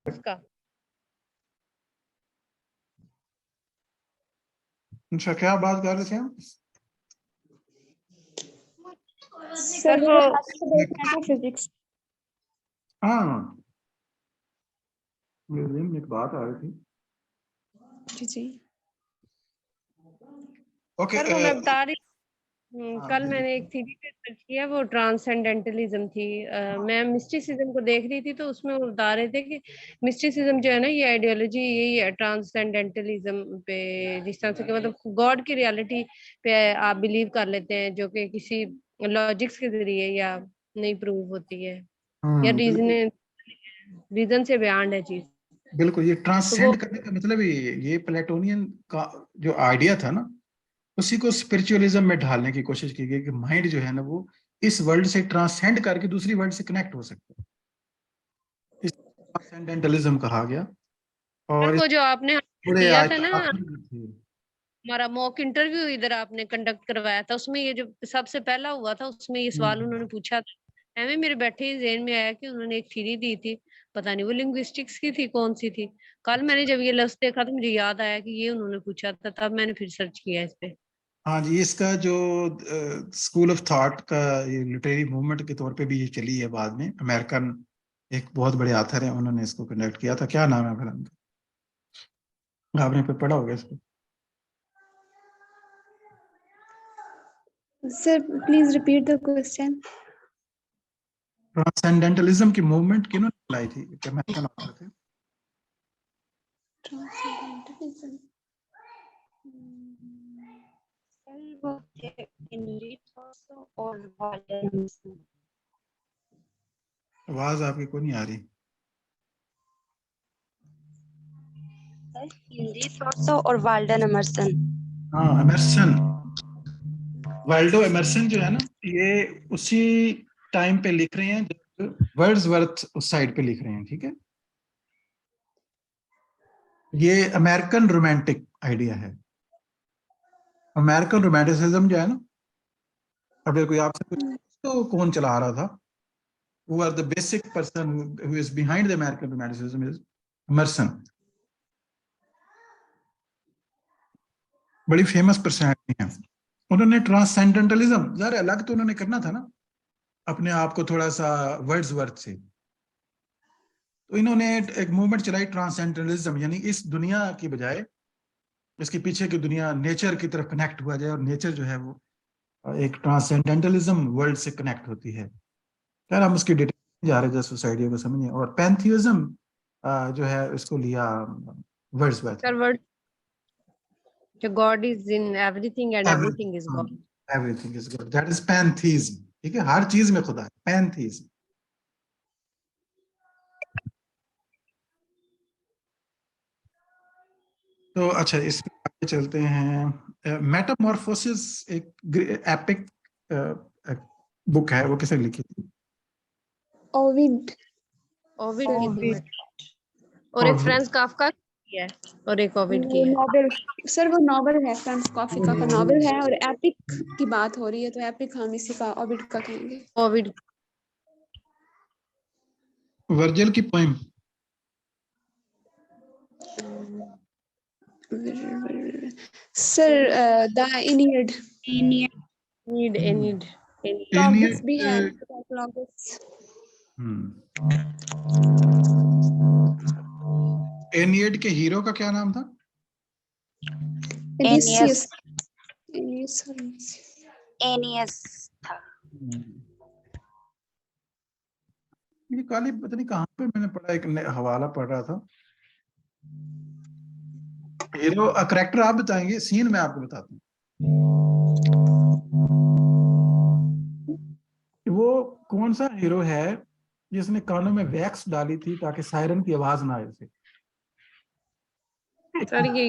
उसका। अच्छा, क्या बात कर रहे थे हम? सर वो फिजिक्स। हाँ, मेरे दिन में एक बात आ रही थी। जी ओके, सर वो मैं बता रही कल हाँ, मैंने एक थ्योरी पे सर्च किया, वो ट्रांसेंडेंटलिज्म थी। मैं मिस्टिसिज्म को देख रही थी तो उसमें वो बता रहे थे कि मिस्टिसिज्म जो है ना, ये आइडियोलॉजी यही है ट्रांसेंडेंटलिज्म पे। जिस तरह से कि मतलब गॉड की रियलिटी पे आप बिलीव कर लेते हैं, जो कि किसी लॉजिक्स के जरिए या नहीं प्रूव होती है, या रीजन से बियॉन्ड है चीज। बिल्कुल। ये तो वो ट्रांससेंड करने का मतलब ये प्लेटोनियन का जो आइडिया था ना, उसी को स्पिरिचुअलिज्म में ढालने की कोशिश की गई कि माइंड जो है ना, वो इस वर्ल्ड से ट्रांससेंड करके दूसरी वर्ल्ड से कनेक्ट हो सकता है। इस ट्रांसेंडेंटलिज्म कहा गया। सर और वो जो आपने थोड़े दिया था ना, आखिर में थे। हमारा मॉक इंटरव्यू इधर आपने कंडक्ट करवाया था, उसमें ये जो सबसे पहला हुआ था उसमें ये सवाल उन्होंने पूछा था। हमें मेरे बैठे ही ज़हन में आया कि उन्होंने एक थ्योरी दी थी, पता नहीं वो लिंग्विस्टिक्स की थी, कौन सी थी। कल मैंने जब ये लफ्ज देखा तो मुझे याद आया कि ये उन्होंने पूछा था, तब मैंने फिर सर्च किया इस पे। हाँ जी, इसका जो स्कूल ऑफ थॉट का ये लिटरेरी मूवमेंट के तौर पे भी ये चली है बाद में। अमेरिकन एक बहुत बड़े आथर हैं, उन्होंने इसको कंडक्ट किया था। क्या नाम है फिर उनका? आपने पे पढ़ा होगा इसको। Sir please repeat the question. Transcendentalism की मूवमेंट किन्होंने चलाई थी? एक अमेरिकन ऑथर थे। ट्रांसेंडेंटलिज्म। वो थे हेनरी थॉमसन और वाल्टर एमर्सन। आवाज आपकी कोई नहीं आ रही। हेनरी थॉमसन और वाल्टर एमर्सन। हाँ, एमर्सन, वाल्डो एमर्सन जो है ना, ये उसी टाइम पे लिख रहे हैं जब वर्ड्सवर्थ उस साइड पे लिख रहे हैं। ठीक है, ये अमेरिकन रोमांटिक आइडिया है। अमेरिकन रोमांटिसिज्म जो है ना, अगर कोई आपसे कुछ तो कौन चला रहा था, who are the basic person who is behind the American romanticism is Emerson। बड़ी फेमस पर्सनैलिटी है। उन्होंने ट्रांसेंडेंटलिज्म जरा अलग तो उन्होंने करना था ना अपने आप को थोड़ा सा वर्ड्सवर्थ से। तो इन्होंने एक मूवमेंट चलाई ट्रांसेंडेंटलिज्म, यानी इस दुनिया की बजाय इसके पीछे की दुनिया नेचर की तरफ कनेक्ट हुआ जाए, और नेचर जो है वो एक ट्रांसेंडेंटलिज्म वर्ल्ड से कनेक्ट होती है। खैर हम उसकी डिटेल जा रहे हैं सोसाइटी को समझिए। और पैंथियज्म जो है इसको लिया वर्ड्सवर्थ सर ने। वर्ड जो God is in everything and everything is God. Everything is God, that is pantheism. ठीक है, हर चीज में खुदा है, पैंथीज्म। तो अच्छा, इसमें आगे चलते हैं। मेटामॉर्फोसिस एक एपिक बुक है, वो किसने लिखी थी? ओविड। ओविड की थी और एक फ्रांज काफका की है, और एक ओविड की है। नोबेल। सर वो नोबेल है, फ्रांस काफका का नोबेल है, और एपिक की बात हो रही है तो एपिक हम इसी का ओविड का कहेंगे। ओविड। वर्जिल की poem. Sir the Aeneid. Aeneid लॉगस भी है। एनियड। लॉगस। एनियड के हीरो का क्या नाम था? एनियस। एनियस था। ये काली पता नहीं कहाँ पे मैंने पढ़ा, एक हवाला पढ़ रहा था। हीरो करेक्टर आप बताएंगे, सीन मैं आपको बताता हूँ। वो कौन सा हीरो है जिसने कानों में वैक्स डाली थी ताकि सायरन की आवाज ना आए उसे? सर ये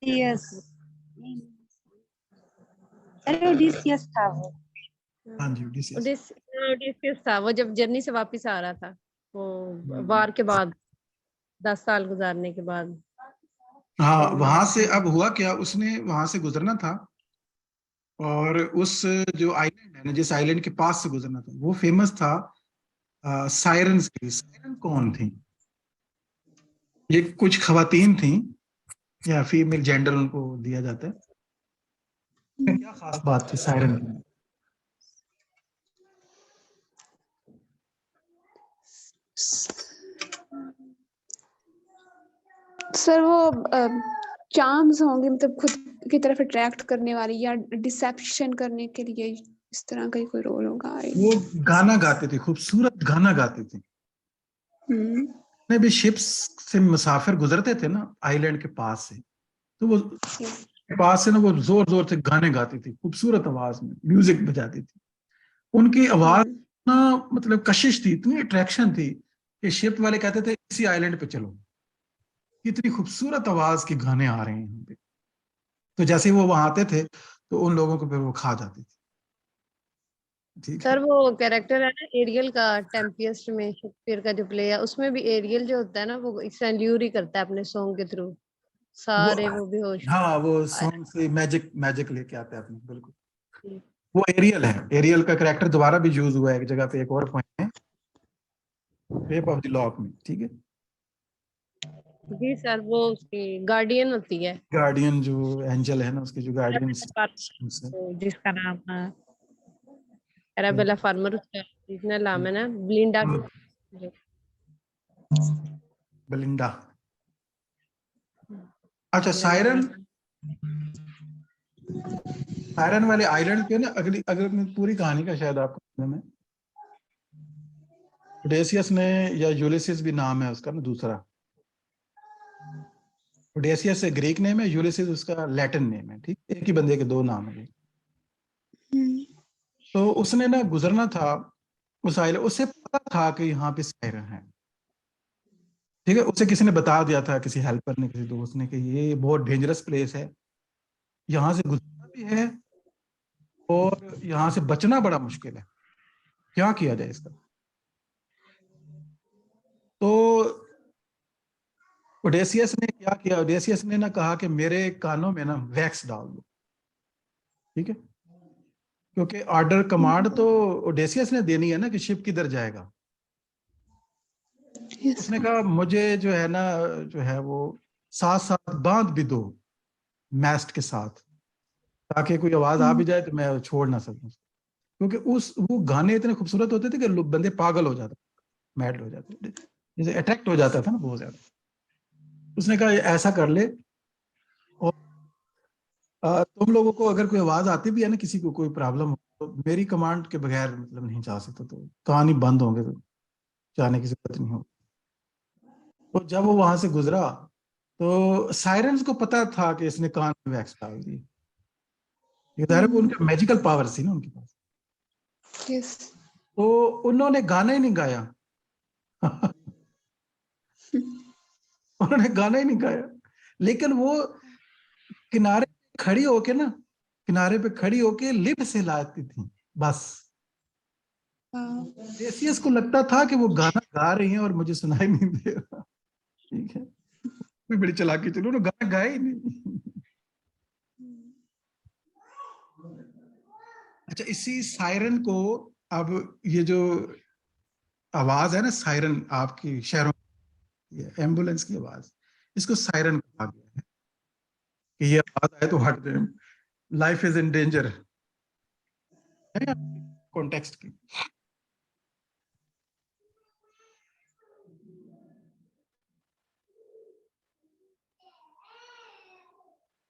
यस, अरे ओडिसियस था वो। हाँ जी, ओडिसियस। ओडिसियस था वो, जब जर्नी से वापस आ रहा था, वो वार के बाद 10 साल गुजारने के बाद। हाँ, वहां से अब हुआ क्या, उसने वहां से गुजरना था, और उस जो आइलैंड है ना, जिस आइलैंड के पास से गुजरना था, वो फेमस था सायरन की। सायरन कौन थी? ये कुछ खवातीन थी या फीमेल जेंडर उनको दिया जाता है। क्या खास बात थी सायरन की? सर वो चार्म्स होंगे, मतलब खुद की तरफ अट्रैक्ट करने वाली, या डिसेप्शन करने के लिए इस तरह का ही कोई रोल होगा। वो गाना गाते थे, खूबसूरत गाना गाते थे। जितने भी शिप्स से मुसाफिर गुजरते थे ना आइलैंड के पास से, तो वो के पास से ना वो जोर जोर से गाने गाती थी, खूबसूरत आवाज में म्यूजिक बजाती थी। उनकी आवाज ना, मतलब कशिश थी, इतनी अट्रैक्शन थी कि शिप वाले कहते थे इसी आइलैंड पे चलो, इतनी खूबसूरत आवाज के गाने आ रहे हैं यहाँ पे। तो जैसे ही वो वहां आते थे तो उन लोगों को फिर वो खा जाती थी। ठीक है। सर वो कैरेक्टर है ना एरियल का, टेम्पियस्ट में शेक्सपियर का जो प्ले है, उसमें भी एरियल जो होता है ना, वो इस ल्यूर ही करता है अपने सॉन्ग के थ्रू, सारे वो बेहोश। हाँ, वो सॉन्ग से मैजिक मैजिक लेके आते हैं अपने, बिल्कुल। वो एरियल है, एरियल का कैरेक्टर दोबारा भी यूज हुआ है एक जगह पे, एक और पॉइंट है शेप ऑफ द लॉक में। ठीक है। जी सर, वो उसकी गार्डियन होती है, गार्डियन जो एंजल है ना, उसके जो गार्डियन जिसका नाम एराबेला फार्मर, उसका ओरिजिनल नाम है ना ब्लिंडा। बेलिंडा। अच्छा, सायरन, सायरन वाले आइलैंड पे ना, अगली अगर पूरी कहानी का शायद आपको में, ओडेसियस ने, या यूलिसिस भी नाम है उसका ना दूसरा। ओडेसियस से ग्रीक नेम है, यूलिसिस उसका लैटिन नेम है। ठीक, एक ही बंदे के दो नाम है। तो उसने ना गुजरना था उस आइलैंड, उसे पता था कि यहाँ पे सायरन है। ठीक है, उसे किसी ने बता दिया था, किसी हेल्पर ने, किसी दोस्त ने, कि ये बहुत डेंजरस प्लेस है, यहाँ से गुजरना भी है और यहाँ से बचना बड़ा मुश्किल है, क्या किया जाए इसका। तो ओडेसियस ने क्या किया, ओडेसियस ने ना कहा कि मेरे कानों में ना वैक्स डाल दो। ठीक है, क्योंकि ऑर्डर कमांड तो ओडेसियस ने देनी है ना कि शिप किधर जाएगा। उसने कहा मुझे जो है ना, जो है वो साथ साथ बांध भी दो मैस्ट के साथ, ताकि कोई आवाज आ भी जाए तो मैं छोड़ ना सकूं। क्योंकि उस वो गाने इतने खूबसूरत होते थे कि बंदे पागल हो जाते, मैड हो जाते, जैसे अट्रैक्ट हो जाता था ना बहुत ज्यादा। उसने कहा ऐसा कर ले, और तुम लोगों को अगर कोई आवाज आती भी है ना, किसी को कोई प्रॉब्लम हो, तो मेरी कमांड के बगैर मतलब नहीं जा सकता, तो कहानी बंद होंगे, तो जाने की जरूरत नहीं हो। तो जब वो वहां से गुजरा तो साइरेंस को पता था कि इसने कान में वैक्स डाल दी। ये जाहिर है वो उनके मैजिकल पावर थी ना उनके पास। तो उन्होंने गाना ही नहीं गाया। उन्होंने गाना ही नहीं गाया, लेकिन वो किनारे खड़ी होके ना, किनारे पे खड़ी होके लिप्स हिलाती थी बस। लेसियस को लगता था कि वो गाना गा रही हैं और मुझे सुनाई नहीं दे रहा। ठीक है, कोई बड़ी चालाकी चलो, उन्होंने गाना गाया ही नहीं। अच्छा, इसी सायरन को, अब ये जो आवाज है ना सायरन, आपकी शहरों की एम्बुलेंस की आवाज, इसको सायरन कहा गया है कि ये आवाज आए तो हट जाए, लाइफ इज इन डेंजर है कॉन्टेक्स्ट की।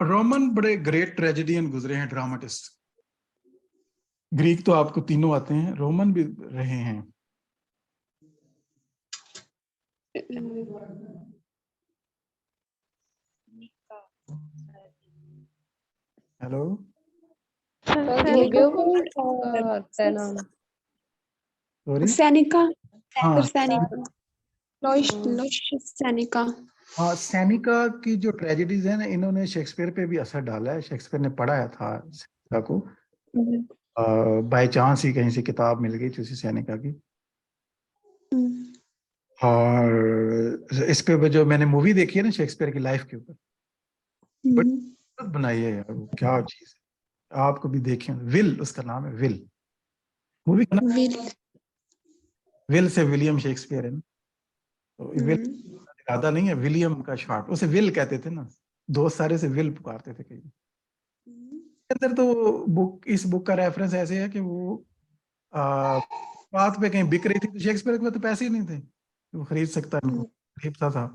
रोमन बड़े ग्रेट ट्रेजेडियन गुजरे हैं, ड्रामाटिस्ट। ग्रीक तो आपको तीनों आते हैं, रोमन भी रहे हैं। Hello, sorry. सैनिका, हाँ, सैनिका, सैनिका। हाँ, सैनिका की जो ट्रेजेडीज है ना, इन्होंने शेक्सपियर पे भी असर डाला है। शेक्सपियर ने पढ़ाया था सैनिका को, बाय चांस ही कहीं से किताब मिल गई थी उसी सैनिका की। और इस पे जो मैंने मूवी देखी है ना शेक्सपियर की लाइफ के ऊपर, बड़ी खूबसूरत बनाई है यार, वो क्या चीज है। आपको भी देखें, विल उसका नाम है, विल मूवी का नाम। विल से विलियम शेक्सपियर है ना, तो विल ज्यादा नहीं है, विलियम का शॉर्ट, उसे विल कहते थे ना, दोस्त सारे से विल पुकारते थे कई। अंदर तो बुक, इस बुक का रेफरेंस ऐसे है कि वो बात पे कहीं बिक रही थी, तो शेक्सपियर के पास तो पैसे ही नहीं थे वो खरीद सकता, खरीदता था।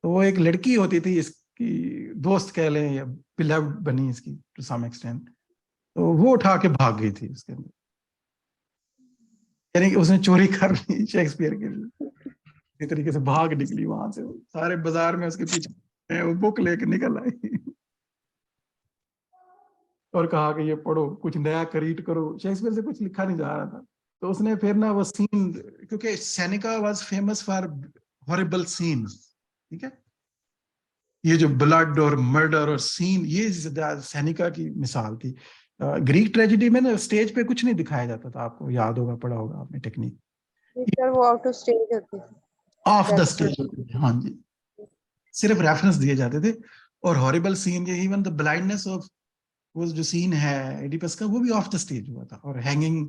तो वो एक लड़की होती थी, इसकी दोस्त कह लें या बिलव्ड बनी इसकी टू सम एक्सटेंट, तो वो उठा के भाग गई थी उसके अंदर, यानी कि उसने चोरी कर ली शेक्सपियर के लिए, इस तरीके से भाग निकली वहां से, सारे बाजार में उसके पीछे वो बुक लेके निकल आई और कहा कि ये पढ़ो, कुछ नया क्रिएट करो। शेक्सपियर से कुछ लिखा नहीं जा रहा था, तो उसने फिर ना वो सीन, क्योंकि Seneca was famous for horrible scenes, ठीक है, ये जो ब्लड और मर्डर और सीन, ये सेनेका की मिसाल थी। ग्रीक ट्रेजेडी में ना स्टेज पे कुछ नहीं दिखाया जाता था, आपको याद होगा, पढ़ा होगा आपने टेक्निक, सर वो आउट ऑफ स्टेज होती थी, ऑफ द स्टेज होती थी, हाँ जी, सिर्फ रेफरेंस दिए जाते थे। और हॉरिबल सीन, ये इवन द ब्लाइंडनेस ऑफ, वो जो सीन है एडिपस का, वो भी ऑफ द स्टेज हुआ था, और हैंगिंग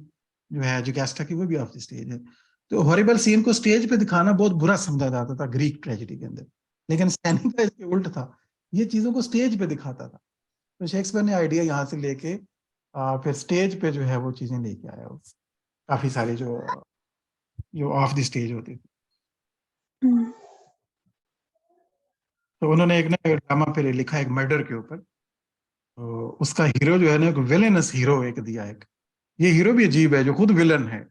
जो है जुगैस्टा की, वो भी ऑफ द स्टेज है। तो हॉरिबल सीन को स्टेज पे दिखाना बहुत बुरा समझा जाता था ग्रीक ट्रेजेडी के अंदर, लेकिन सेनेका इसके उल्ट था, ये चीजों को स्टेज पे दिखाता था। तो शेक्सपियर ने आइडिया यहाँ से लेके फिर स्टेज पे जो है वो चीजें लेके आया, वो काफी सारी जो ऑफ द स्टेज होती थी। तो उन्होंने एक ना ड्रामा फिर लिखा एक मर्डर के ऊपर, तो उसका हीरो जो है ना, एक विलेनस हीरो एक दिया, एक ये हीरो भी अजीब है जो खुद विलन है,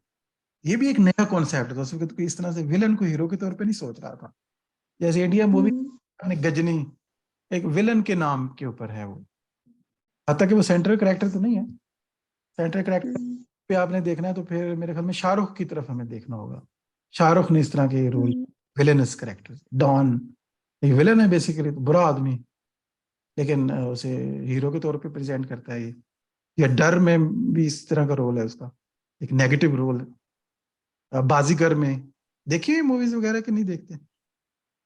ये भी एक नया कॉन्सेप्ट था उसमें, तो इस तरह से विलन को हीरो के तौर पे नहीं सोच रहा था। जैसे इंडिया मूवी ने गजनी, एक विलन के नाम के ऊपर है वो, हालांकि वो सेंट्रल कैरेक्टर तो नहीं है, सेंट्रल कैरेक्टर पे आपने देखना है तो फिर मेरे ख्याल में शाहरुख की तरफ हमें देखना होगा। शाहरुख ने इस तरह के रोल, विलेनस कैरेक्टर, डॉन एक विलन है बेसिकली, तो बुरा आदमी, लेकिन उसे हीरो के तौर पे प्रेजेंट करता है ये। या डर में भी इस तरह का रोल है उसका, एक नेगेटिव रोल है। बाजीगर में देखिए मूवीज वगैरह कि नहीं देखते?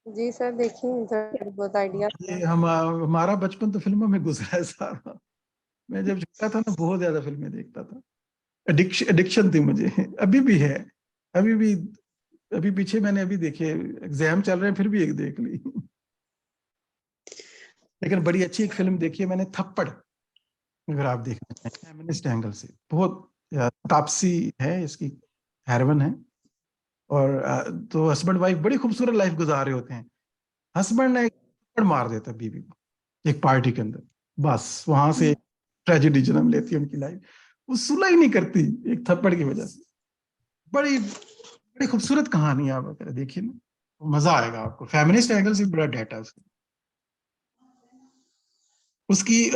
जी सर देखिए, सर बहुत आइडिया ये हमारा बचपन तो फिल्मों में गुजरा है सारा। मैं जब छोटा था ना, बहुत ज्यादा फिल्में देखता था, एडिक्शन थी मुझे, अभी भी है, अभी भी, अभी पीछे मैंने अभी देखे, एग्जाम चल रहे हैं फिर भी एक देख ली लेकिन बड़ी अच्छी एक फिल्म देखी है मैंने, थप्पड़, अगर आप देखना चाहें, फेमिनिस्ट एंगल से, बहुत तापसी है इसकी, हेरोइन है, और तो हस्बैंड वाइफ बड़ी खूबसूरत लाइफ गुजार रहे होते हैं, हस्बैंड ने एक थप्पड़ मार देता है बीवी को एक पार्टी के अंदर, बस वहां से ट्रेजेडी जन्म लेती है उनकी लाइफ, वो सुलह ही नहीं करती एक थप्पड़ की वजह से। बड़ी बड़ी खूबसूरत कहानी है, आप अगर देखिए ना मजा आएगा आपको, फेमिनिस्ट एंगल से बड़ा डाटा उसकी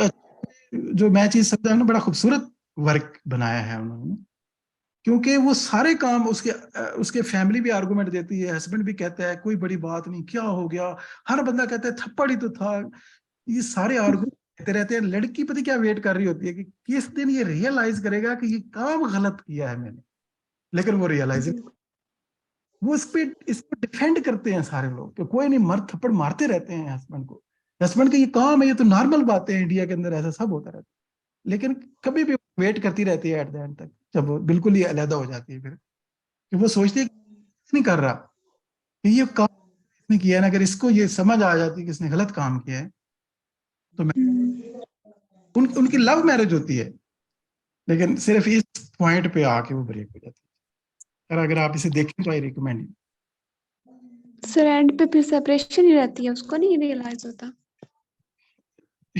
जो मैं चीज समझा ना, बड़ा खूबसूरत वर्क बनाया है उन्होंने, क्योंकि वो सारे काम उसके फैमिली भी आर्गुमेंट देती है, हस्बैंड भी कहता है कोई बड़ी बात नहीं, क्या हो गया, हर बंदा कहता है थप्पड़ ही तो था, ये सारे आर्गुमेंट देते रहते हैं। लड़की पता क्या वेट कर रही होती है कि किस दिन ये रियलाइज करेगा कि ये काम गलत किया है मैंने, लेकिन वो रियलाइज, वो इसको डिफेंड करते हैं सारे लोग कि कोई नहीं, मर्द थप्पड़ मारते रहते हैं हस्बैंड को, हस्बैंड का ये काम है, ये तो नॉर्मल बात है, इंडिया के अंदर ऐसा सब होता रहता है, लेकिन कभी भी वेट करती रहती है एट द एंड तक, जब वो बिल्कुल ही अलहदा हो जाती है फिर, कि वो सोचती है कि नहीं कर रहा, कि ये काम इसने किया है ना, अगर इसको ये समझ आ जाती है कि इसने गलत काम किया है तो उनकी लव मैरिज होती है, लेकिन सिर्फ इस पॉइंट पे आके वो ब्रेक हो जाती है। अगर आप इसे देखें तो आई रिकमेंड। सर एंड पे फिर सेपरेशन ही रहती है, उसको नहीं रियलाइज होता?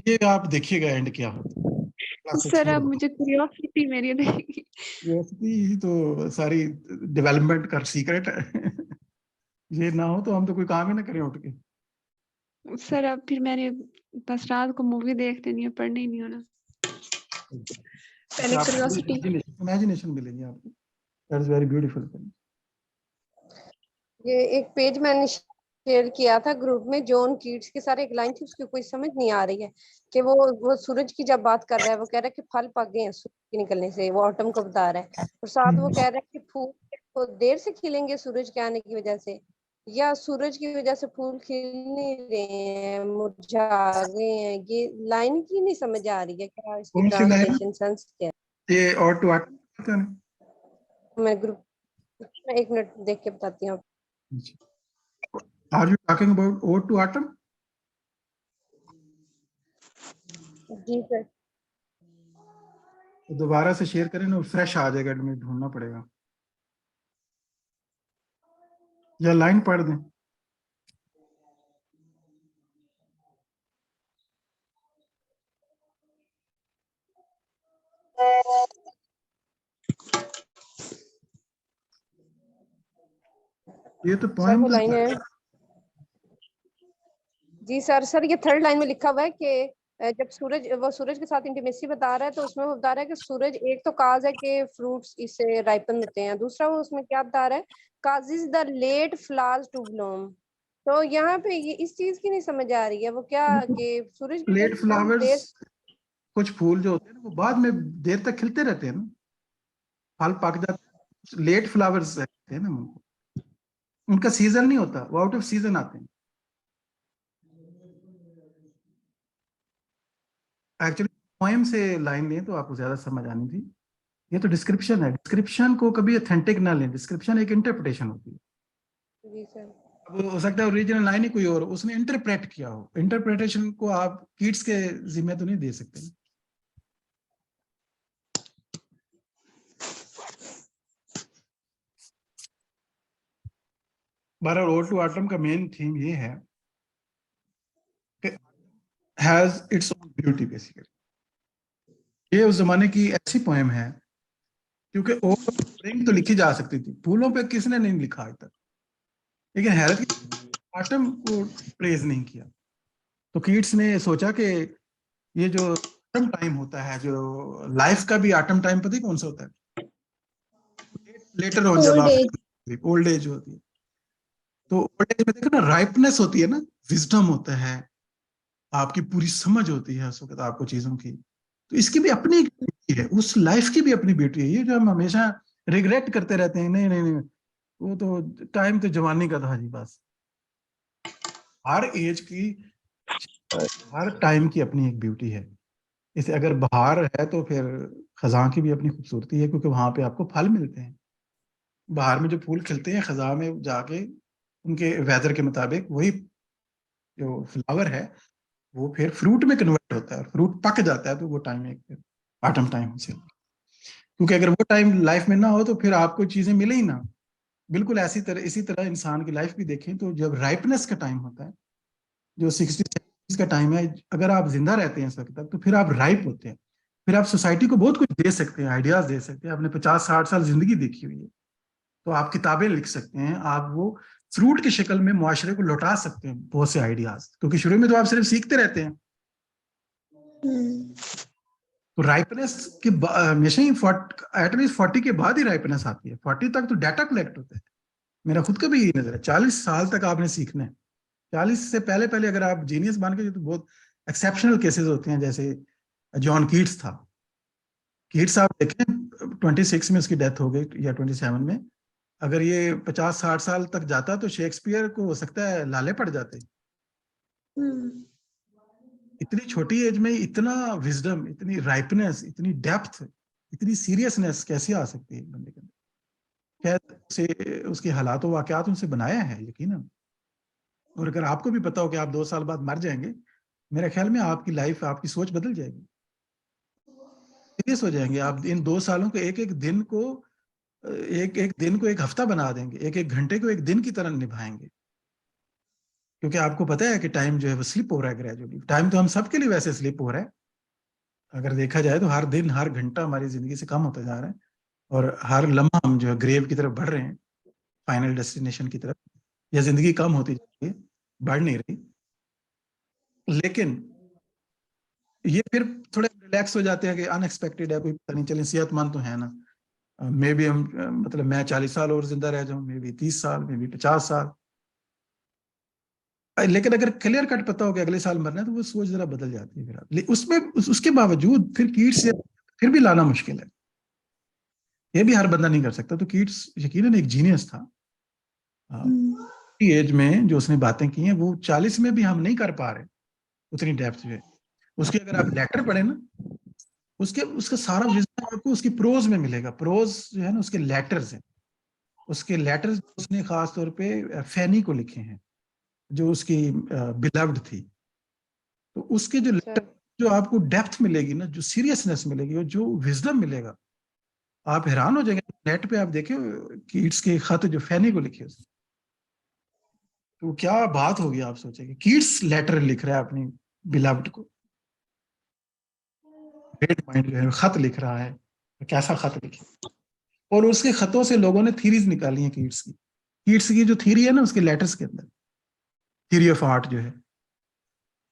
ये आप देखिएगा एंड क्या होता है। सर अब मुझे क्यूरियोसिटी मेरी रहेगी। ये तो सारी डेवलपमेंट का सीक्रेट है ये ना हो तो हम तो कोई काम ही ना करें उठ के। सर अब फिर मैंने बस रात को मूवी देख लेनी है, पढ़ना ही नहीं होना। पहले क्यूरियोसिटी, इमेजिनेशन मिलेगी आपको, दैट इज वेरी ब्यूटीफुल। ये एक पेज मैंने शेयर किया था ग्रुप में, जॉन कीट्स की सारी एक लाइन थी, उसकी कोई समझ नहीं आ रही है कि वो सूरज की जब बात कर रहा है, वो कह रहा है कि फल पक गए हैं सूरज के निकलने से, वो ऑटम को बता रहा है, और साथ वो कह रहा है कि फूल तो देर से खिलेंगे सूरज के आने की वजह से, या सूरज की वजह से फूल खिल नहीं रहे हैं, मुरझा गए हैं। ये लाइन की नहीं समझ आ रही है, क्या इसकी कौन सी लाइन? ट्रांसलेशन सेंस क्या ये और टू आर्ट है? मैं ग्रुप में एक मिनट देख के बताती हूँ। Are you talking about ode to autumn? जी सर। तो दोबारा से शेयर करें ना, फ्रेश आ जाएगा, एडमिट ढूंढना पड़ेगा, या लाइन पढ़ दें। ये तो सर पोएम वो लाइन है। जी सर। सर ये थर्ड लाइन में लिखा हुआ है कि जब सूरज के साथ इंटीमेसी बता रहा है, तो उसमें वो बता रहा है कि सूरज, एक तो काज है कि फ्रूट्स इससे राइपन होते हैं, दूसरा वो उसमें क्या बता रहा है, causes the late flowers to bloom. तो यहाँ पे ये इस चीज की नहीं समझ आ रही है, वो क्या कि सूरज की लेट वजह से हम फ्लावर्स, देर। कुछ फूल जो होते हैं ना वो बाद में देर तक खिलते रहते हैं ना, फल पक जाते हैं, लेट फ्लावर्स रहते हैं ना उनको, उनका सीजन नहीं होता, वो आउट ऑफ सीजन आते हैं। एक्चुअली पोएम से लाइन लें तो आपको ज्यादा समझ आनी थी, ये तो डिस्क्रिप्शन है, डिस्क्रिप्शन को कभी ऑथेंटिक ना लें, डिस्क्रिप्शन एक इंटरप्रिटेशन होती है। जी सर। अब हो सकता है ओरिजिनल लाइन ही कोई और, उसने इंटरप्रेट किया हो, इंटरप्रिटेशन को आप किड्स के जिम्मे तो नहीं दे सकते। बहरहाल ओड टू ऑटम का मेन थीम ये है कि has its own beauty basically. ये उस जमाने की ऐसी पोएम है, क्योंकि ओड स्प्रिंग तो लिखी जा सकती थी, फूलों पे किसने नहीं लिखा आज तक, लेकिन हैरत की ऑटम को प्रेज नहीं किया। तो कीट्स ने सोचा कि ये जो ऑटम टाइम होता है, जो लाइफ का भी ऑटम टाइम पता है कौन सा होता है? लेटर ऑन, जब ओल्ड आप एज। ओल्ड एज होती है, तो ओल्ड एज में देखो ना, राइपनेस होती है ना, विजडम होता है, आपकी पूरी समझ होती है उस वक्त आपको चीजों की। तो इसकी भी अपनी एक ब्यूटी है, उस लाइफ की भी अपनी ब्यूटी है। ये जो हम हमेशा रिग्रेट करते रहते हैं, नहीं नहीं नहीं, वो तो टाइम तो जवानी का था जी बस। हर एज की, हर टाइम की अपनी एक ब्यूटी है। इसे अगर बहार है तो फिर खजां की भी अपनी खूबसूरती है, क्योंकि वहां पे आपको फल मिलते हैं। बहार में जो फूल खिलते हैं, खजा में जाके उनके वेदर के मुताबिक वही जो फ्लावर है वो फिर फ्रूट में कन्वर्ट होता है, फ्रूट पक जाता है, तो वो टाइम एक ऑटम टाइम से। क्योंकि अगर वो टाइम लाइफ में ना हो तो फिर आपको चीजें मिले ही ना। बिल्कुल ऐसी तरह, इसी तरह इंसान की लाइफ भी देखें तो जब राइपनेस का टाइम होता है, जो 60 का टाइम है, अगर आप जिंदा रहते हैं इस वक्त तक, तो फिर आप राइप होते हैं, फिर आप सोसाइटी को बहुत कुछ दे सकते हैं, आइडियाज दे सकते हैं। आपने 50-60 साल जिंदगी देखी हुई है, तो आप किताबें लिख सकते हैं, आप वो फ्रूट की शक्ल में मुआशरे को लौटा सकते हैं बहुत से आइडियाज, क्योंकि शुरू में तो आप सिर्फ सीखते रहते हैं। तो राइपनेस के हमेशा ही एटलीस्ट 40 के बाद ही राइपनेस आती है, 40 तक तो डाटा कलेक्ट होता है। मेरा खुद का भी यही नजर है, 40 साल तक आपने सीखना है। 40 से पहले पहले अगर आप जीनियस बन गए तो बहुत एक्सेप्शनल केसेस होते हैं, जैसे जॉन कीट्स था। कीट्स आप देखें 26 में उसकी डेथ हो गई या 27 में, अगर ये 50-60 साल तक जाता तो शेक्सपियर को हो सकता है लाले पड़ जाते। इतनी छोटी एज में इतना विजडम, इतनी राइपनेस, इतनी डेप्थ, इतनी सीरियसनेस कैसे आ सकती है बंदे के अंदर? शायद से उसके हालात और वाकयात उनसे बनाया है यकीनन। और अगर आपको भी पता हो कि आप 2 साल बाद मर जाएंगे, मेरे ख्याल में आपकी लाइफ, आपकी सोच बदल जाएगी, सीरियस हो जाएंगे आप। इन 2 सालों को, एक एक दिन को, एक एक दिन को एक हफ्ता बना देंगे, एक एक घंटे को एक दिन की तरह निभाएंगे। क्योंकि आपको पता है कि टाइम जो है वो स्लिप हो रहा है ग्रेजुअली। टाइम तो हम सबके लिए वैसे स्लिप हो रहा है, अगर देखा जाए तो हर दिन हर घंटा हमारी जिंदगी से कम होता जा रहा है, और हर लम्हा हम जो है ग्रेव की तरफ बढ़ रहे हैं, फाइनल डेस्टिनेशन की तरफ, या जिंदगी कम होती जा रही है, बढ़ नहीं रही। लेकिन ये फिर थोड़े रिलैक्स हो जाते हैं कि अनएक्सपेक्टेड है, कोई पता नहीं चले, सेहतमंद तो है ना, मे बी हम मतलब मैं 40 साल और जिंदा रह जाऊं, मे बी 30 साल, मे बी 50 साल। लेकिन अगर क्लियर कट पता हो कि अगले साल मरना है, तो वो सोच जरा बदल जाती है फिर उसमें उसके बावजूद फिर कीट्स फिर भी लाना मुश्किल है, ये भी हर बंदा नहीं कर सकता। तो कीट्स यकीनन एक जीनियस था। एज में जो उसने बातें की हैं वो 40 में भी हम नहीं कर पा रहे उतनी डेप्थ में। उसके अगर आप लेटर पढ़े ना, उसके उसका सारा विजडम आपको उसकी प्रोज में मिलेगा। प्रोज जो है ना, उसके लेटर्स हैं, उसके लेटर्स उसने खास तौर पे फैनी को लिखे हैं। जो उसकी बिलव्ड थी, तो उसके जो सर जो आपको डेप्थ मिलेगी ना, जो सीरियसनेस मिलेगी और जो विजडम मिलेगा, आप हैरान हो जाएंगे। नेट पे आप देखे कीट्स के खत जो फैनी को लिखे उसने, तो क्या बात होगी, आप सोचेंगे कीट्स लेटर लिख रहा है अपनी बिलव्ड को, ग्रेट माइंड जो है खत लिख रहा है, तो कैसा खत लिखे। और उसके खतों से लोगों ने थीरीज निकाली हैं कीट्स की जो थीरी है ना उसके लेटर्स के अंदर, थ्योरी ऑफ आर्ट जो है,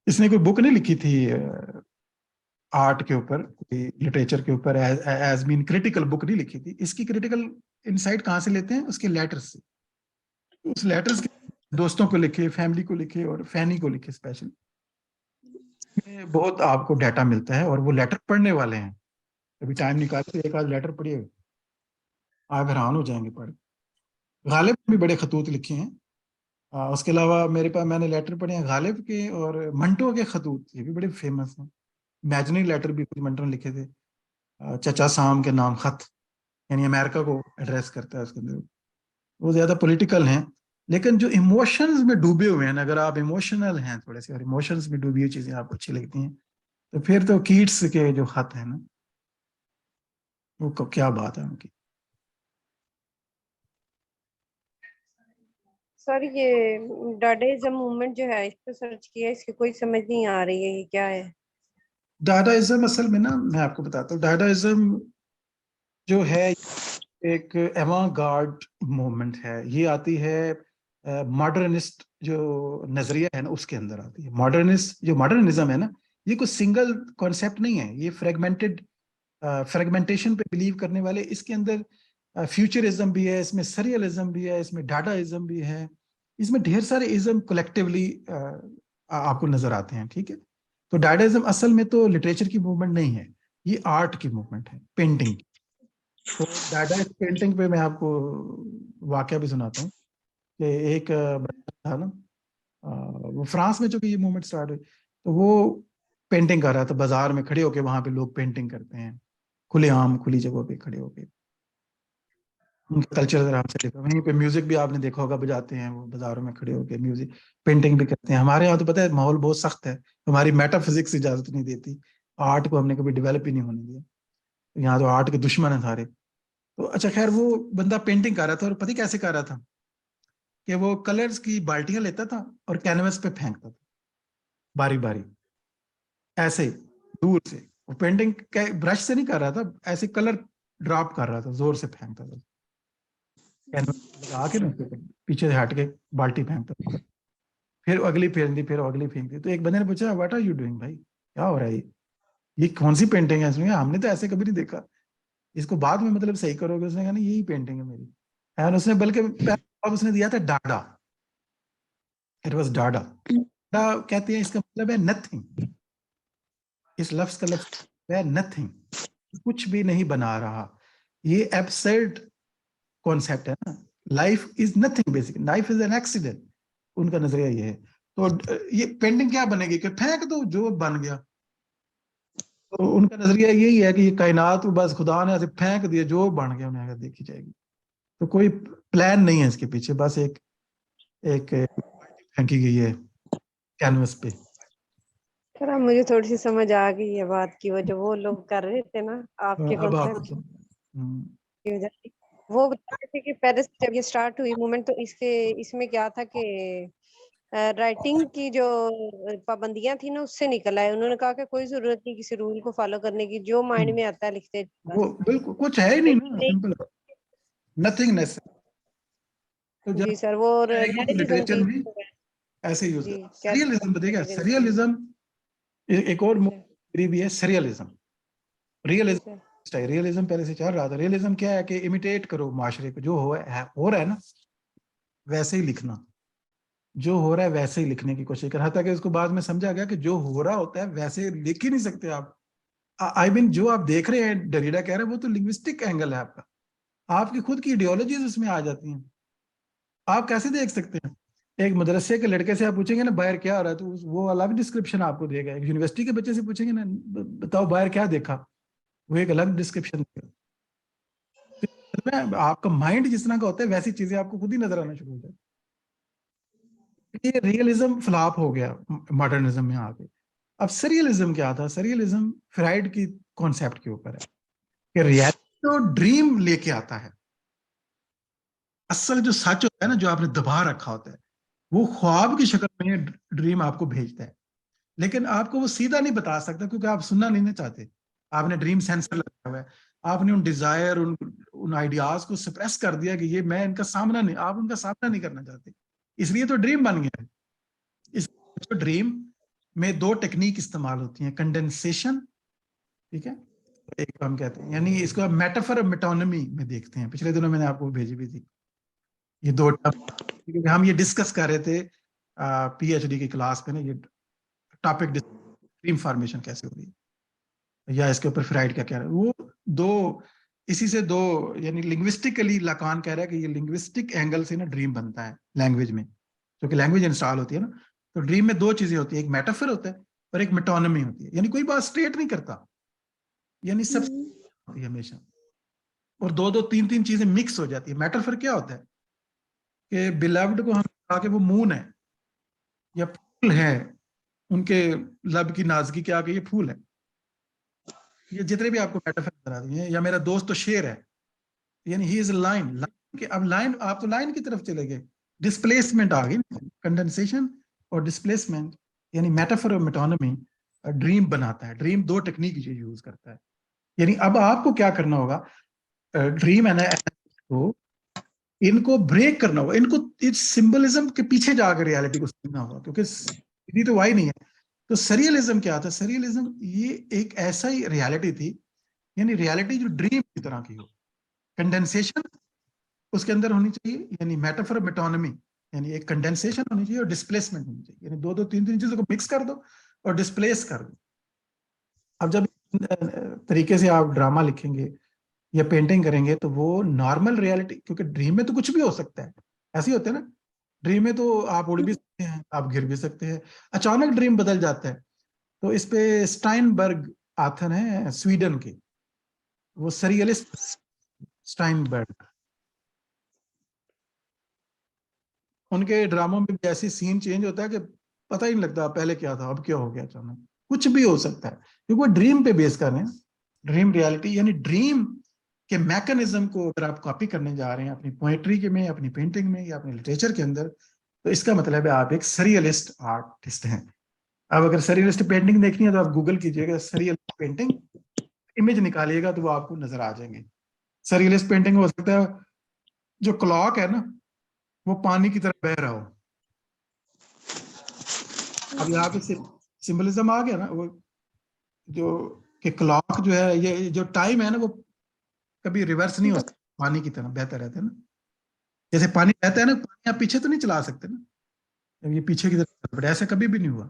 इसने कोई बुक नहीं लिखी थी आर्ट के ऊपर, कोई लिटरेचर के ऊपर एज मीन क्रिटिकल बुक नहीं लिखी थी। इसकी क्रिटिकल इनसाइट कहाँ से लेते हैं, उसके लेटर्स से। उस लेटर्स के दोस्तों को लिखे, फैमिली को लिखे और फैनी को लिखे स्पेशली, बहुत आपको डाटा मिलता है। और वो लेटर पढ़ने वाले हैं, कभी टाइम निकाल के एक आध लेटर पढ़िए, आप हैरान हो जाएंगे पढ़। गालिब ने भी बड़े खतूत लिखे हैं। उसके अलावा मेरे पास मैंने लेटर पढ़े हैं गालिब के और मंटो के खतूत, ये भी बड़े फेमस हैं। इमेजिनरी लेटर भी कुछ मंटो ने लिखे थे, चचा साम के नाम खत, यानी अमेरिका को एड्रेस करता है उसके अंदर। वो ज्यादा पॉलिटिकल हैं, लेकिन जो इमोशंस में डूबे हुए हैं, अगर आप इमोशनल हैं थोड़े से और इमोशंस में डूबी हुई चीजें आपको अच्छी लगती हैं, तो फिर तो कीट्स के जो खत है ना, वो क्या बात है उनकी। सर ये डाडाइज्म मूवमेंट जो है, इस पे सर्च किया, इसकी कोई समझ नहीं आ रही है, ये क्या है? डाडाइज्म असल में ना, मैं आपको बताता हूँ, डाडाइज्म जो है एक एवांगार्ड मूवमेंट है। ये आती है मॉडर्निस्ट जो नजरिया है ना उसके अंदर आती है। मॉडर्निस्ट जो मॉडर्निज्म है ना, ये कोई सिंगल कॉन्सेप्ट नहीं है, ये फ्रेगमेंटेशन पे बिलीव करने वाले। इसके अंदर फ्यूचरिज्म भी है, इसमें सरियलिज्म भी है, इसमें डाडाइज्म भी है, इसमें ढेर सारे इज्म कलेक्टिवली आपको नजर आते हैं, ठीक है। तो डाडाइज्म असल में तो लिटरेचर की मूवमेंट नहीं है, ये आर्ट की मूवमेंट है, पेंटिंग। तो डाडाइस्ट पेंटिंग पे मैं आपको वाकया भी सुनाता हूँ कि एक बंदा था ना, वो फ्रांस में जो कि ये मूवमेंट स्टार्ट हुई, तो वो पेंटिंग कर रहा था बाजार में खड़े होके। वहां पे लोग पेंटिंग करते हैं खुलेआम, खुली जगहों पे खड़े होके, उनका कल्चर जरा हमसे देखा। वहीं पे म्यूजिक भी आपने देखा होगा, बजाते हैं वो बाजारों में खड़े होके म्यूजिक, पेंटिंग भी करते हैं। हमारे यहाँ तो पता है माहौल बहुत सख्त है, हमारी मेटाफिजिक्स इजाजत नहीं देती, आर्ट को हमने कभी डेवलप ही नहीं होने दिया। यहाँ तो आर्ट के दुश्मन है सारे। तो अच्छा खैर, वो बंदा पेंटिंग कर रहा था, और पता कैसे कर रहा था कि वो कलर्स की बाल्टियां लेता था और कैनवस पे फेंकता था बारी बारी, ऐसे ही दूर से। वो पेंटिंग ब्रश से नहीं कर रहा था, ऐसे कलर ड्रॉप कर रहा था, जोर से फेंकता था कैनवस लगा के ना, पीछे से हट के बाल्टी फेंकता था, फिर अगली फेंकती, फिर अगली फेंकती। तो एक बंदे ने पूछा, व्हाट आर यू डूइंग भाई, क्या हो रहा है ये कौन सी पेंटिंग है इसमें, हमने तो ऐसे कभी नहीं देखा, इसको बाद में मतलब सही करोगे। उसने कहा, नहीं यही पेंटिंग है मेरी। एंड उसने बल्कि अब उसने दिया था डाडा, इट वाज डाडा। डाडा कहते हैं, इसका मतलब है नथिंग। इस लफ्ज का लफ्ज है नथिंग, कुछ भी नहीं बना रहा। ये एब्सर्ड कॉन्सेप्ट है ना, life is nothing, basically life is an accident. उनका नजरिया ये है। तो ये पेंटिंग क्या बनेगी कि फेंक दो जो बन गया। तो उनका नजरिया यही है कि ये कायनात बस खुदा ने ऐसे फेंक दिया, जो बन गया उन्हें आगे देखी जाएगी। तो कोई प्लान नहीं है इसके पीछे, बस एक एक फेंकी गई है कैनवस पे। सर अब मुझे थोड़ी सी समझ आ गई है बात की, वो जो वो लोग कर रहे थे ना आपके अब कॉन्सेप्ट आपको की वजह से, वो बता रहे थे कि पेरिस से जब ये स्टार्ट हुई मूवमेंट, तो इसके इसमें क्या था कि राइटिंग की जो पाबंदियां थी ना, उससे निकल आए। उन्होंने कहा कि कोई जरूरत नहीं किसी रूल को फॉलो करने की, जो माइंड में आता है लिखते जाओ वो बस। बिल्कुल कुछ है ही नहीं ना, लेकिन सिंपल नथिंगनेस। तो जब जी सर, वो आएगी तो रियलिज्म लिटरेचर की भी ऐसे यूज जी कर। क्या थी? सरियलिज्म बताइएगा, सरियलिज्म एक और अच्छा भी है, सरियलिज्म। जी रियलिज्म, सर। रियलिज्म पहले से चल रहा था। रियलिज्म क्या है कि इमिटेट करो माशरे को, जो हो रहा है ना वैसे ही लिखना, जो हो रहा है वैसे ही लिखने की कोशिश कर। था कि उसको बाद में समझा गया कि जो हो रहा होता है वैसे लिख ही नहीं सकते आप। आई मीन जो आप देख रहे हैं डरीडा कह रहे हैं, वो तो लिंग्विस्टिक एंगल है आपका, आपकी खुद की आइडियोलॉजीज उसमें आ जाती हैं। आप कैसे देख सकते हैं? एक मदरसे के लड़के से आप पूछेंगे ना बाहर क्या हो रहा है, तो वो अलग डिस्क्रिप्शन आपको देगा। एक यूनिवर्सिटी के बच्चे से पूछेंगे ना, बताओ बाहर क्या देखा, वो एक अलग डिस्क्रिप्शन देगा। तो आपका माइंड जिस तरह का होता है, वैसी चीजें आपको खुद ही नजर आना शुरू हो जाए। ये रियलिज्म फ्लॉप हो गया मॉडर्निज्म में आके। अब सरियलिज्म क्या था? सरियलिज्म फ्राइड की कॉन्सेप्ट के ऊपर है कि रियलिटी तो ड्रीम लेके आता है। असल जो सच होता है ना, जो आपने दबा रखा होता है, वो ख्वाब की शक्ल में ड्रीम आपको भेजता है, लेकिन आपको वो सीधा नहीं बता सकता क्योंकि आप सुनना नहीं ना चाहते। आपने ड्रीम सेंसर लगाया हुआ है, आपने उन डिजायर, उन आइडियाज को सप्रेस कर दिया कि ये मैं इनका सामना नहीं, आप उनका सामना नहीं करना चाहते, इसलिए तो ड्रीम बन गया है। इस ड्रीम में दो टेक्निक इस्तेमाल होती हैं, कंडेंसेशन, ठीक है, एक को हम कहते हैं, यानी इसको आप मेटाफर मेटोनमी में देखते हैं। पिछले दिनों मैंने आपको भेजी भी थी ये दो टर्म, क्योंकि हम ये डिस्कस कर रहे थे पीएचडी की क्लास में ना, ये टॉपिक ड्रीम फॉर्मेशन कैसे हो रही है, या इसके ऊपर फ्राइड क्या कह रहा है। वो दो, इसी से दो, यानी लिंग्विस्टिकली लाकान कह रहा है कि ये लिंग्विस्टिक एंगल से ना ड्रीम बनता है लैंग्वेज में, क्योंकि लैंग्वेज इंस्टॉल होती है ना, तो ड्रीम में दो चीजें होती है, एक मेटाफर होता है और एक मेटोनमी होती है, यानी कोई बात स्ट्रेट नहीं करता, यानी सब होती है हमेशा, और दो दो तीन तीन चीजें मिक्स हो जाती है। मेटाफर क्या होता है कि बिलव्ड को हम कहा कि वो मून है या फूल है, उनके लब की नाजगी के आगे ये फूल है, ये जितने भी आपको मेटाफर नजर आ रही है, या मेरा दोस्त तो शेर है, यानी ही इज लाइन, लाइन के, अब लाइन, आप तो लाइन की तरफ चले गए, डिस्प्लेसमेंट आ गई, कंडेंसेशन और डिस्प्लेसमेंट, यानी मेटाफर और मेटोनमी ड्रीम बनाता है। ड्रीम दो टेक्निक यूज करता है, यानी अब आपको क्या करना होगा, ड्रीम एनालिसिस को, इनको ब्रेक करना होगा, इनको इस सिंबलिज्म के पीछे जाकर रियलिटी को समझना होगा, क्योंकि सीधी तो वही नहीं है। तो सरियलिज्म क्या था? सरियलिज्म ये एक ऐसा ही रियलिटी थी, यानी रियलिटी जो ड्रीम की तरह की हो, कंडेंसेशन उसके अंदर होनी चाहिए, यानी मेटाफर मेटोनमी, यानी एक कंडेंसेशन होनी चाहिए और डिस्प्लेसमेंट होनी चाहिए, यानी दो दो तीन तीन चीजों को मिक्स कर दो और डिस्प्लेस कर दो। अब जब तरीके से आप ड्रामा लिखेंगे या पेंटिंग करेंगे तो वो नॉर्मल रियलिटी, क्योंकि ड्रीम में तो कुछ भी हो सकता है, ऐसे ही होते हैं ना, ड्रीम में तो आप उड़ भी सकते हैं, आप गिर भी सकते हैं, अचानक ड्रीम बदल जाता है। तो इस पे स्टाइनबर्ग आथर हैं स्वीडन के, वो सरियलिस्ट स्टाइनबर्ग, उनके ड्रामों में भी ऐसी सीन चेंज होता है कि पता ही नहीं लगता पहले क्या था अब क्या हो गया, अचानक कुछ भी हो सकता है, क्योंकि वो ड्रीम पे बेस कर रहे हैं, ड्रीम रियलिटी, यानी ड्रीम के मैकेनिज्म को अगर आप कॉपी करने जा रहे हैं अपनी पोएट्री के में, अपनी पेंटिंग में या अपने लिटरेचर के अंदर, तो इसका मतलब है आप एक सरियलिस्ट आर्टिस्ट हैं। अब अगर सरियलिस्ट पेंटिंग देखनी है तो आप गूगल कीजिएगा सरियलिस्ट पेंटिंग, इमेज निकालिएगा तो वो आपको नजर आ जाएंगे। सरियलिस्ट पेंटिंग हो सकता है जो क्लॉक है ना वो पानी की तरह बह रहा हो। अब यहाँ पे सिंबलिज्म आ गया ना, वो जो कि क्लॉक जो है, ये जो टाइम है ना वो कभी रिवर्स नहीं हो सकता, पानी की तरह बहता रहता है ना, जैसे पानी बहता है ना, पानी आप पीछे तो नहीं चला सकते ना, जब ये पीछे की तरफ, बट ऐसा कभी भी नहीं हुआ।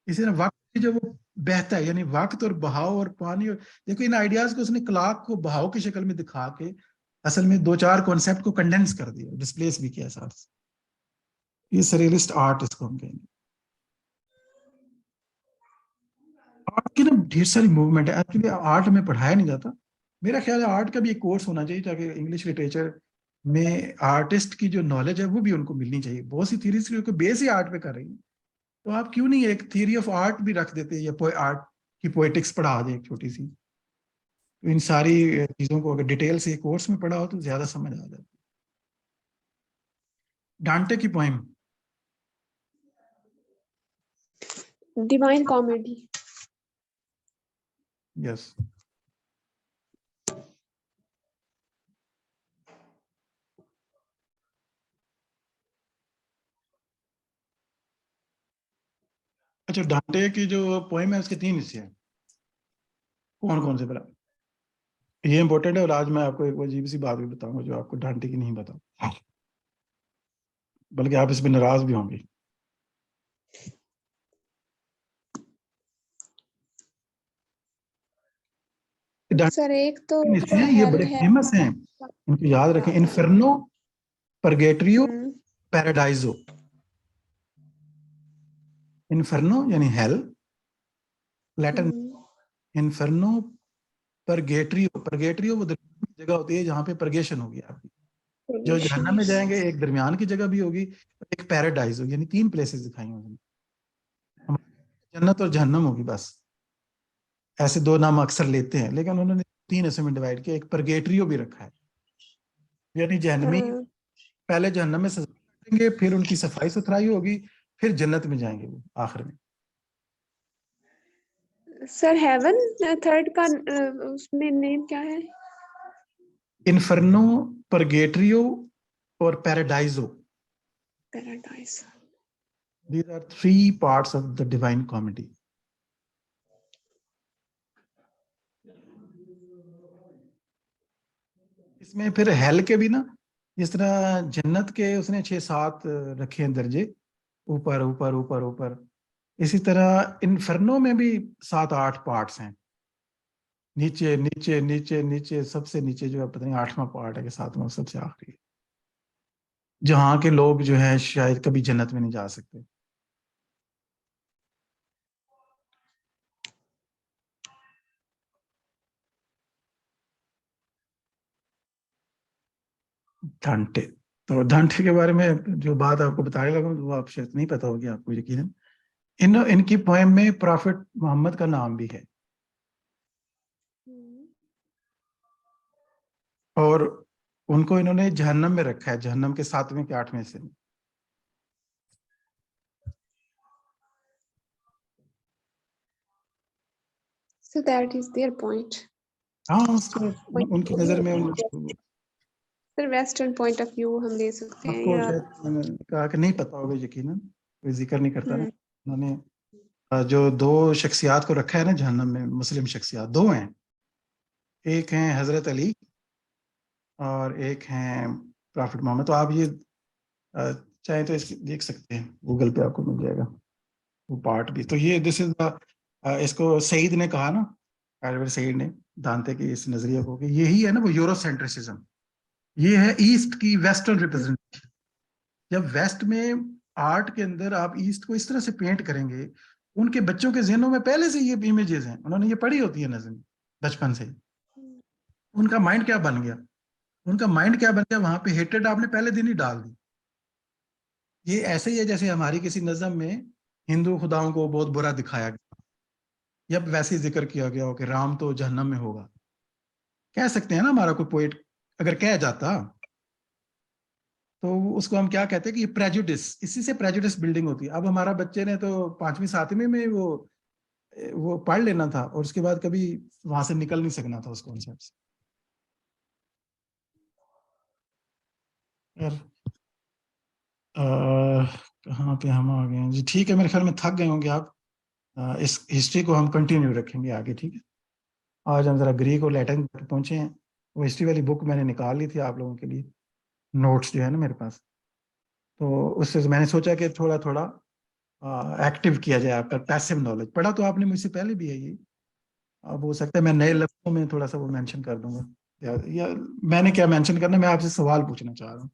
इसी तरह वक्त जो वो बहता है, यानी वक्त और बहाव और पानी और, देखो इन आइडियाज को उसने क्लॉक को बहाव की शक्ल में दिखा के असल में दो चार कॉन्सेप्ट को कंडेंस कर दिया, डिस्प्लेस भी किया साथ। ये सरियलिस्ट आर्ट इसको हम कहेंगे। आर्ट की ना ढेर सारी मूवमेंट है, एक्चुअली आर्ट में पढ़ाया नहीं जाता, मेरा ख्याल है आर्ट का भी एक कोर्स होना चाहिए ताकि इंग्लिश लिटरेचर में आर्टिस्ट की जो नॉलेज है वो भी उनको मिलनी चाहिए। बहुत सी थीरीज क्योंकि बेस ही आर्ट पे कर रही है, तो आप क्यों नहीं एक थ्योरी ऑफ आर्ट भी रख देते, या आर्ट की पोएटिक्स पढ़ा दे एक छोटी सी, तो इन सारी चीजों को अगर डिटेल से कोर्स में पढ़ा हो तो ज्यादा समझ आ जाती है। डांटे की पोएम, डिवाइन कॉमेडी। यस, अच्छा डांटे की जो पोएम है उसके तीन हिस्से हैं, कौन कौन से बता, ये इंपॉर्टेंट है, और आज मैं आपको एक अजीब सी बात भी बताऊंगा जो आपको डांटे की नहीं बता, बल्कि आप इस पर नाराज भी होंगे। सर एक तो ये बड़े है, फेमस हैं, इनको याद रखें, इन्फर्नो, परगेट्रियो, पैराडाइजो। इन्फर्नो यानी हेल, लैटिन इन्फर्नो, परगेट्रियो, परगेट्रियो वो जगह होती है जहां पे परगेशन होगी आपकी, जो जहन्नम में Solutions. जाएंगे एक दरमियान की जगह भी होगी, एक पैराडाइज होगी, यानी 3 प्लेसेस दिखाई होंगी, जन्नत और जहन्नम होगी बस। ऐसे 2 नाम अक्सर लेते हैं, लेकिन उन्होंने 3 ऐसे में डिवाइड किया। एक परगेटरियो भी रखा है, यानी जहन्नमी पहले जहन्नम में सजा करेंगे, फिर उनकी सफाई सुथराई होगी, फिर जन्नत में जाएंगे वो आखिर में। सर हेवन थर्ड का उसमें नेम क्या है? इन्फर्नो, परगेटरियो और पैराडाइजो, paradise. these are 3 parts of the divine comedy. इसमें फिर हेल के भी ना, जिस तरह जन्नत के उसने 6-7 रखे हैं दर्जे, ऊपर ऊपर ऊपर ऊपर, इसी तरह इन्फर्नो में भी 7-8 पार्ट्स हैं, नीचे नीचे नीचे नीचे, सबसे नीचे जो है पता नहीं 8वां पार्ट है कि 7वां, सबसे आखिरी, जहाँ के लोग जो है शायद कभी जन्नत में नहीं जा सकते। डांटे, तो डांटे के बारे में जो बात आपको बताने लगा वो आप शायद नहीं पता होगी आपको यकीनन। इनकी पोएम में प्रॉफिट मोहम्मद का नाम भी है, और उनको इन्होंने जहन्नम में रखा है, जहन्नम के 7वें के 8वें से। So that is their point. हाँ, उसको उनकी नजर में sir western point of view हम ले सकते हैं आपको या शायद मैंने कहा कि नहीं पता होगा यकीनन, कोई जिक्र नहीं करता ना। उन्होंने जो 2 शख्सियात को रखा है ना जहन्नम में, मुस्लिम शख्सियात 2 हैं, एक हैं हजरत अली और एक हैं प्रॉफिट मोहम्मद। तो आप ये चाहे तो इस देख सकते हैं, गूगल पे आपको मिल जाएगा वो पार्ट भी। तो ये दिस इज इसको सईद ने कहा ना, एडवर्ड सईद ने दांते के इस नजरिए को, कि यही है ना वो यूरोसेंट्रिसिज्म, ये है ईस्ट की वेस्टर्न रिप्रेजेंटेशन। जब वेस्ट में आर्ट के अंदर आप ईस्ट को इस तरह से पेंट करेंगे, उनके बच्चों के जहनों में पहले से ये इमेजेस हैं, उन्होंने ये पढ़ी होती है नजर बचपन से। उनका माइंड क्या बन गया, उनका माइंड क्या बन गया, वहां पे हेट्रेड आपने पहले दिन ही डाल दी। ये ऐसे ही है जैसे हमारी किसी नज़म में हिंदू खुदाओं को बहुत बुरा दिखाया गया, या वैसे ही जिक्र किया गया हो कि राम तो जहन्नम में होगा। कह सकते हैं ना, हमारा कोई पोइट अगर कह जाता तो उसको हम क्या कहते हैं कि ये प्रेजुडिस, इसी से प्रेजुडिस बिल्डिंग होती है। अब हमारा बच्चे ने तो 5वीं 7वीं में वो पढ़ लेना था, और उसके बाद कभी वहां से निकल नहीं सकना था उस कॉन्सेप्ट से। यार कहाँ पे हम आ गए हैं जी? ठीक है, मेरे ख्याल में थक गए होंगे आप। इस हिस्ट्री को हम कंटिन्यू रखेंगे आगे, ठीक है। आज हम जरा ग्रीक और लैटिन तक पहुंचे हैं। वो हिस्ट्री वाली बुक मैंने निकाल ली थी आप लोगों के लिए, नोट्स जो है ना मेरे पास, तो उससे मैंने सोचा कि थोड़ा थोड़ा एक्टिव किया जाए आपका पैसिव नॉलेज। पढ़ा तो आपने मुझसे पहले भी है ये, अब हो सकता है मैं नए लफ्जों में थोड़ा सा वो मेंशन कर दूंगा, या मैंने क्या मेंशन करना, मैं आपसे सवाल पूछना चाह रहा हूँ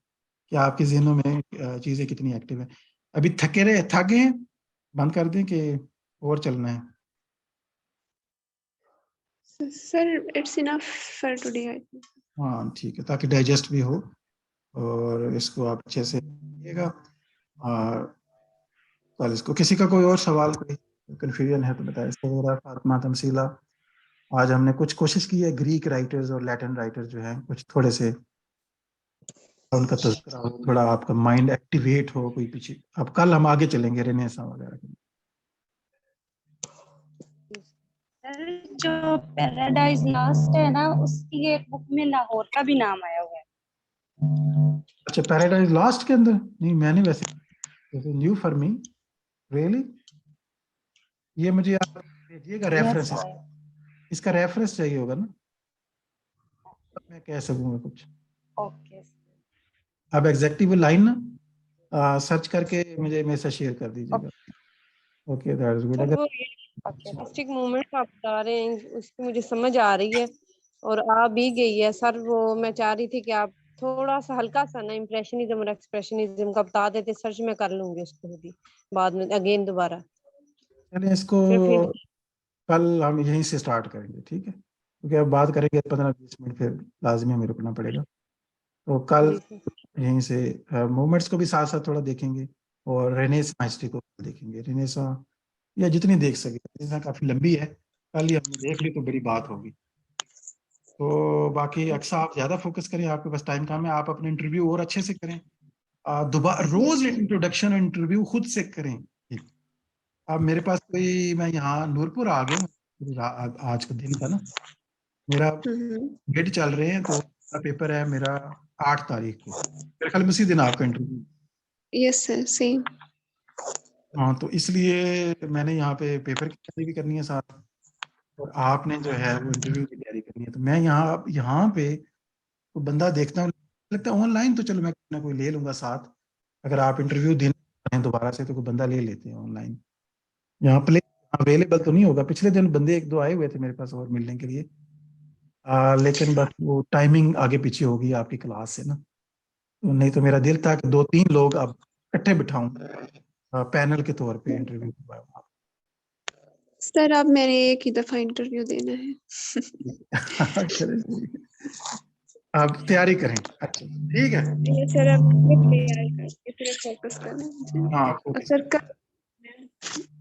कि आपके जहनों में चीजें कितनी एक्टिव है। अभी थके रहे, थक गए हैं, बंद कर दें कि और चलना है? Sir it's enough for today I think. हाँ ठीक है, ताकि डाइजेस्ट भी हो और इसको आप अच्छे से लीजिएगा। और कल इसको किसी का कोई और सवाल, कोई कन्फ्यूजन है तो बताए। इसका फातिमा तमसीला, आज हमने कुछ कोशिश की है ग्रीक राइटर्स और लैटिन राइटर्स जो हैं कुछ थोड़े से उनका तज़किरा हो, थोड़ा आपका माइंड एक्टिवेट हो कोई पीछे। अब कल हम आगे चलेंगे रेनेसां वगैरह के। सर जो पैराडाइज लॉस्ट है ना, उसकी एक बुक में लाहौर का भी नाम आया हुआ है। अच्छा, पैराडाइज लॉस्ट के अंदर नहीं, मैंने वैसे न्यू फॉर मी रियली। ये मुझे आप भेजिएगा रेफरेंस, इसका रेफरेंस चाहिए होगा ना, तब मैं कह सकूंगा कुछ। ओके। आप एग्जैक्टली वो लाइन ना सर्च करके मुझे मैसेज शेयर कर दीजिएगा। Okay, that is good. Sir अगर वो आर्टिस्टिक मूवमेंट आप बता रहे हैं उसकी मुझे समझ आ रही है और आ भी गई है सर। वो मैं चाह रही थी कि आप थोड़ा सा हल्का सा ना इम्प्रेशनिज्म और एक्सप्रेशनिज्म का बता देते, सर्च में कर लूंगी उसको भी बाद में अगेन दोबारा। चलिए, इसको फिर कल हम यहीं से स्टार्ट करेंगे, ठीक है, क्योंकि अब बात करेंगे 15-20 मिनट, फिर लाजमी हमें रुकना पड़ेगा। तो कल जी सर। यहीं से मूवमेंट्स को भी साथ साथ थोड़ा देखेंगे और रेनेसां हिस्ट्री को देखेंगे। रेनेसां या जितनी देख सके, रेनेसां काफी लंबी है, कल ही हमने देख ली तो बड़ी बात होगी। तो बाकी अक्सर आप ज्यादा फोकस करें, आपके पास टाइम कम है, आप अपने इंटरव्यू और अच्छे से करें। दोबारा रोज इंट्रोडक्शन इंटरव्यू खुद से करें। अब मेरे पास कोई, मैं यहाँ नूरपुर आ गया हूँ, आज का दिन था ना मेरा, मिड चल रहे हैं, तो पेपर है मेरा 8 तारीख को, मेरे ख्याल में उसी दिन आपका इंटरव्यू। Yes sir, same. हाँ, तो इसलिए मैंने यहाँ पे पेपर की तैयारी भी करनी है साथ, और आपने जो है वो इंटरव्यू की तैयारी करनी है। तो मैं यहाँ पे तो बंदा देखता हूँ, लगता है ऑनलाइन तो चलो मैं कोई ना कोई ले लूंगा साथ, अगर आप इंटरव्यू देना है दोबारा से तो कोई बंदा ले लेते हैं ऑनलाइन। यहाँ प्ले अवेलेबल तो नहीं होगा, पिछले दिन बंदे 1-2 आए हुए थे मेरे पास और मिलने के लिए, लेकिन बस वो टाइमिंग आगे पीछे होगी आपकी क्लास से ना, तो नहीं तो मेरा दिल था कि 2-3 लोग अब इकट्ठे बिठाऊं पैनल के तौर पे इंटरव्यू। सर अब मैंने एक ही दफा इंटरव्यू देना है। आप तैयारी करें। अच्छा ठीक है। ये सर अब तैयारी करके फिर फोकस करना है मुझे। हाँ, और सर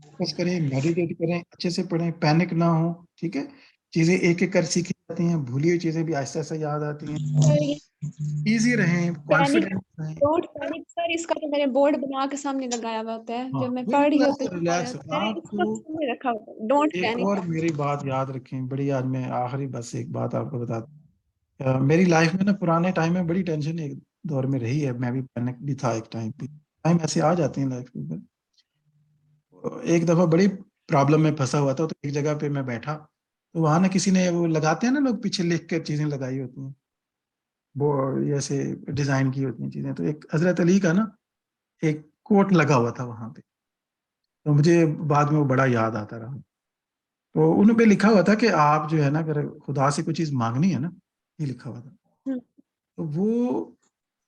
फोकस करें, मेडिटेट करें, अच्छे से पढ़ें, पैनिक ना हो, ठीक है। चीजें एक एक कर सीखी जाती हैं, भूली हुई चीजें भी आहिस्ता आहिस्ता याद आती हैं। इजी रहें, पैनिक, कॉन्फिडेंट रहें। डोंट पैनिक सर, इसका तो मैंने बोर्ड बना के सामने लगाया हुआ होता है, हाँ, जब मैं पढ़ रही बिल्कुल होती ऐसा हूँ रिलैक्स मैंने इसको आपको। सामने रखा होता है, डोंट एक पैनिक। और मेरी बात याद रखें बड़ी, आज मैं आखिरी बस एक बात आपको बता मेरी लाइफ में ना पुराने टाइम में बड़ी टेंशन एक दौर में रही है, मैं भी पैनिक भी था एक टाइम पे, टाइम ऐसे आ जाते हैं लाइफ के ऊपर। एक दफा बड़ी प्रॉब्लम में फंसा हुआ था, तो एक जगह पे मैं बैठा, तो वहां ना किसी ने वो लगाते हैं ना लोग, पीछे लिख के चीजें लगाई होती हैं, वो ऐसे डिजाइन की होती हैं चीजें, तो एक हजरत अली का ना एक कोट लगा हुआ था वहां पे, तो मुझे बाद में वो बड़ा याद आता रहा। तो उन पे लिखा हुआ था कि आप जो है ना, अगर खुदा से कोई चीज मांगनी है ना, ये लिखा हुआ था, तो वो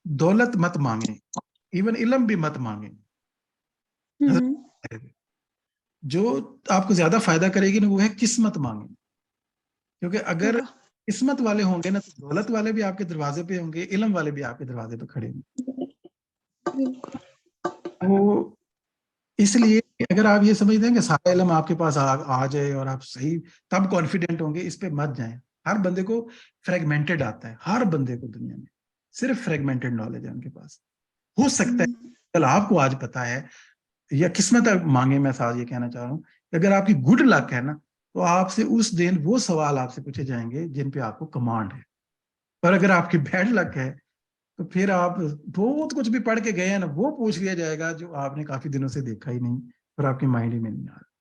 दौलत मत मांगे, इवन इल्म भी मत मांगे, जो आपको ज्यादा फायदा करेगी ना वो है किस्मत मांगे। क्योंकि अगर किस्मत वाले होंगे ना, तो दौलत वाले भी आपके दरवाजे पे होंगे, इल्म वाले भी आपके दरवाजे पे खड़े होंगे। तो इसलिए अगर आप ये समझते हैं कि सारा इल्म आपके पास आ जाए और आप सही तब कॉन्फिडेंट होंगे, इस पे मत जाएं। हर बंदे को फ्रेगमेंटेड आता है, हर बंदे को दुनिया में सिर्फ फ्रेगमेंटेड नॉलेज है उनके पास। हो सकता है कल आपको आज पता है, या किस्मत मांगे, मैं साथ ये कहना चाह रहा हूँ, अगर आपकी गुड लक है ना, तो आपसे उस दिन वो सवाल आपसे पूछे जाएंगे जिन पे आपको कमांड है। पर अगर आपकी बैड लक है, तो फिर आप बहुत कुछ भी पढ़ के गए हैं ना, वो पूछ लिया जाएगा जो आपने काफी दिनों से देखा ही नहीं और आपके माइंड ही में नहीं आ रहा।